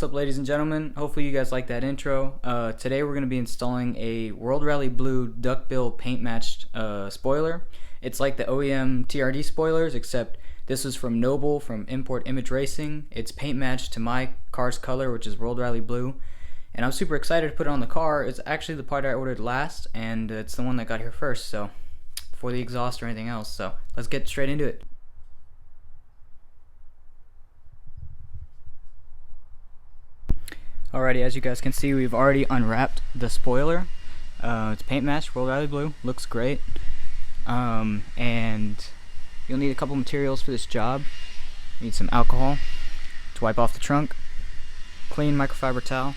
up, ladies and gentlemen? Hopefully you guys like that intro. Today we're going to be installing a World Rally Blue duckbill paint matched spoiler. It's like the OEM TRD spoilers, except this is from Noble from Import Image Racing. It's paint matched to my car's color, which is World Rally Blue. And I'm super excited to put it on the car. It's actually the part I ordered last, and it's the one that got here first, so before the exhaust or anything else. So let's get straight into it. Alrighty, as you guys can see, we've already unwrapped the spoiler. It's paint matched, World Rally Blue, looks great. And you'll need a couple materials for this job. You need some alcohol to wipe off the trunk, clean microfiber towel,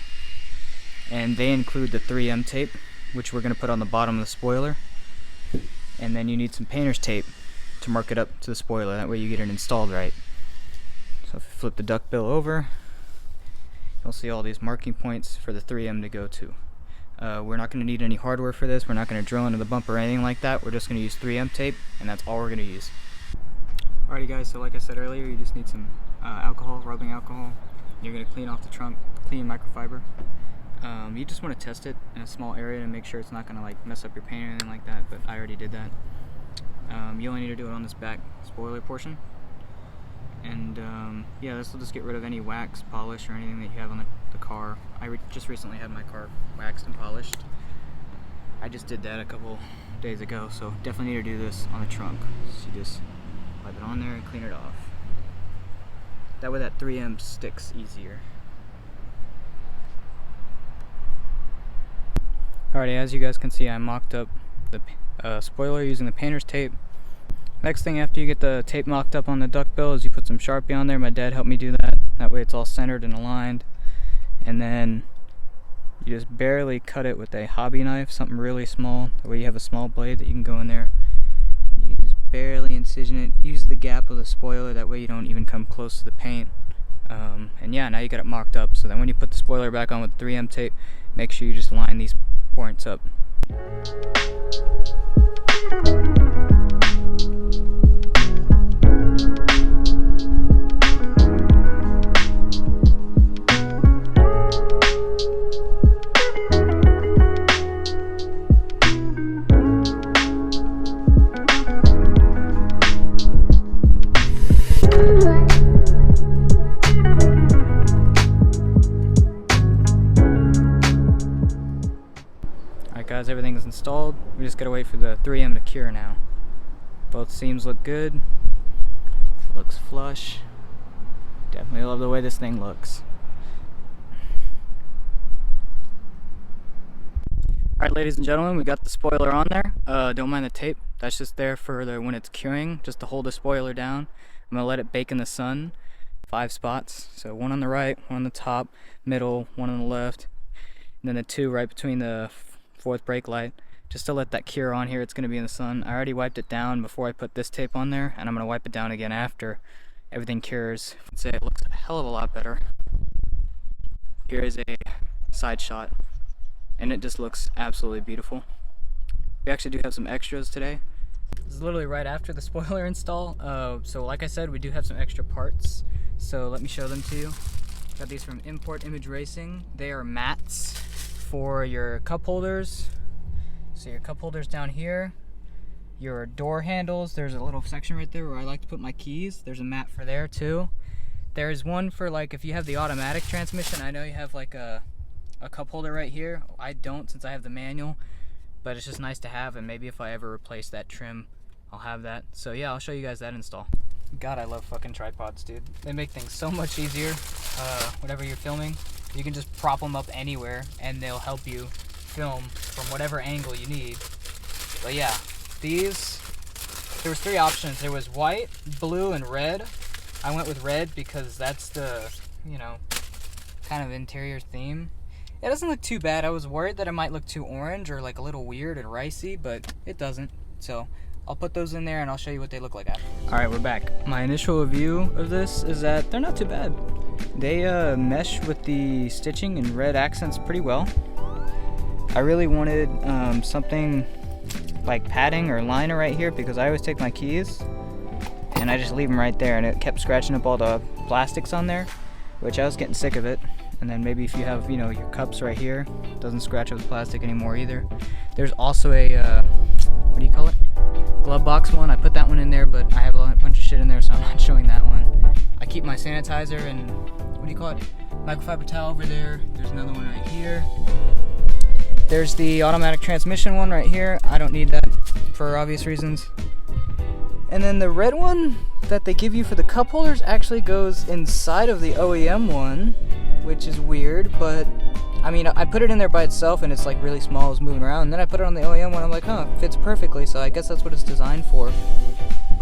and they include the 3M tape, which we're going to put on the bottom of the spoiler. And then you need some painter's tape to mark it up to the spoiler, that way you get it installed right. So if you flip the duckbill over, you'll see all these marking points for the 3M to go to. We're not going to need any hardware for this. We're not going to drill into the bumper or anything like that. We're just going to use 3M tape, and that's all we're going to use. Alrighty guys, so like I said earlier, you just need some alcohol, rubbing alcohol. You're going to clean off the trunk, clean microfiber. You just want to test it in a small area to make sure it's not going to like mess up your paint or anything like that, but I already did that. You only need to do it on this back spoiler portion. And yeah, this will just get rid of any wax, polish, or anything that you have on the car. I just recently had my car waxed and polished. I just did that a couple days ago, so definitely need to do this on the trunk. So you just wipe it on there and clean it off. That way that 3M sticks easier. Alrighty, as you guys can see, I mocked up the spoiler using the painter's tape. Next thing after you get the tape mocked up on the duckbill is you put some Sharpie on there. My dad helped me do that. That way it's all centered and aligned. And then you just barely cut it with a hobby knife, something really small. That way you have a small blade that you can go in there. You just barely incision it. Use the gap of the spoiler, that way you don't even come close to the paint. And yeah, now you got it mocked up. So then when you put the spoiler back on with 3M tape, make sure you just line these points up. Alright guys, everything is installed. We just gotta wait for the 3M to cure now. Both seams look good. It looks flush. Definitely love the way this thing looks. Alright ladies and gentlemen, we got the spoiler on there. Don't mind the tape. That's just there for when it's curing, just to hold the spoiler down. I'm gonna let it bake in the sun. 5 spots. So one on the right, one on the top, middle, one on the left, and then the 2 right between the 4th brake light, just to let that cure on here. It's going to be in the sun. I already wiped it down before I put this tape on there, and I'm going to wipe it down again after everything cures. I'd say it looks a hell of a lot better. Here is a side shot, and it just looks absolutely beautiful. We actually do have some extras today. This is literally right after the spoiler install, so like I said, we do have some extra parts, so let me show them to you. Got these from Import Image Racing. They are mats for your cup holders. So your cup holders down here, your door handles, there's a little section right there where I like to put my keys. There's a mat for there too. There's one for like if you have the automatic transmission. I know you have like a cup holder right here. I don't, since I have the manual, but it's just nice to have, and maybe if I ever replace that trim, I'll have that. So yeah, I'll show you guys that install. God, I love fucking tripods, dude. They make things so much easier. Whatever you're filming, you can just prop them up anywhere and they'll help you film from whatever angle you need. But yeah, these, there was 3 options. There was white, blue, and red. I went with red because that's the, you know, kind of interior theme. It doesn't look too bad. I was worried that it might look too orange or like a little weird and ricey, but it doesn't. So I'll put those in there and I'll show you what they look like after. Alright, we're back. My initial review of this is that they're not too bad. They mesh with the stitching and red accents pretty well. I really wanted something like padding or liner right here because I always take my keys and I just leave them right there, and it kept scratching up all the plastics on there, which I was getting sick of it. And then maybe if you have, you know, your cups right here, doesn't scratch up the plastic anymore either. There's also a, what do you call it? Glove box one. I put that one in there, but I have a bunch of shit in there, so I'm not showing that one. I keep my sanitizer and, what do you call it? Microfiber towel over there. There's another one right here. There's the automatic transmission one right here. I don't need that for obvious reasons. And then the red one that they give you for the cup holders actually goes inside of the OEM one, which is weird, but I mean, I put it in there by itself and it's like really small, it's moving around, and then I put it on the OEM one, I'm like, huh, it fits perfectly, so I guess that's what it's designed for.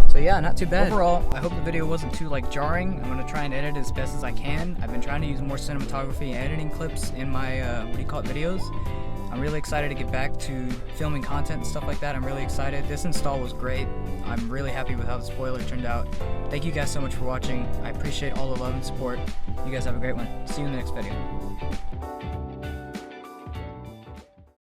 So yeah, not too bad. Overall, I hope the video wasn't too like jarring. I'm gonna try and edit it as best as I can. I've been trying to use more cinematography and editing clips in my, videos. I'm really excited to get back to filming content and stuff like that. I'm really excited. This install was great. I'm really happy with how the spoiler turned out. Thank you guys so much for watching. I appreciate all the love and support. You guys have a great one. See you in the next video.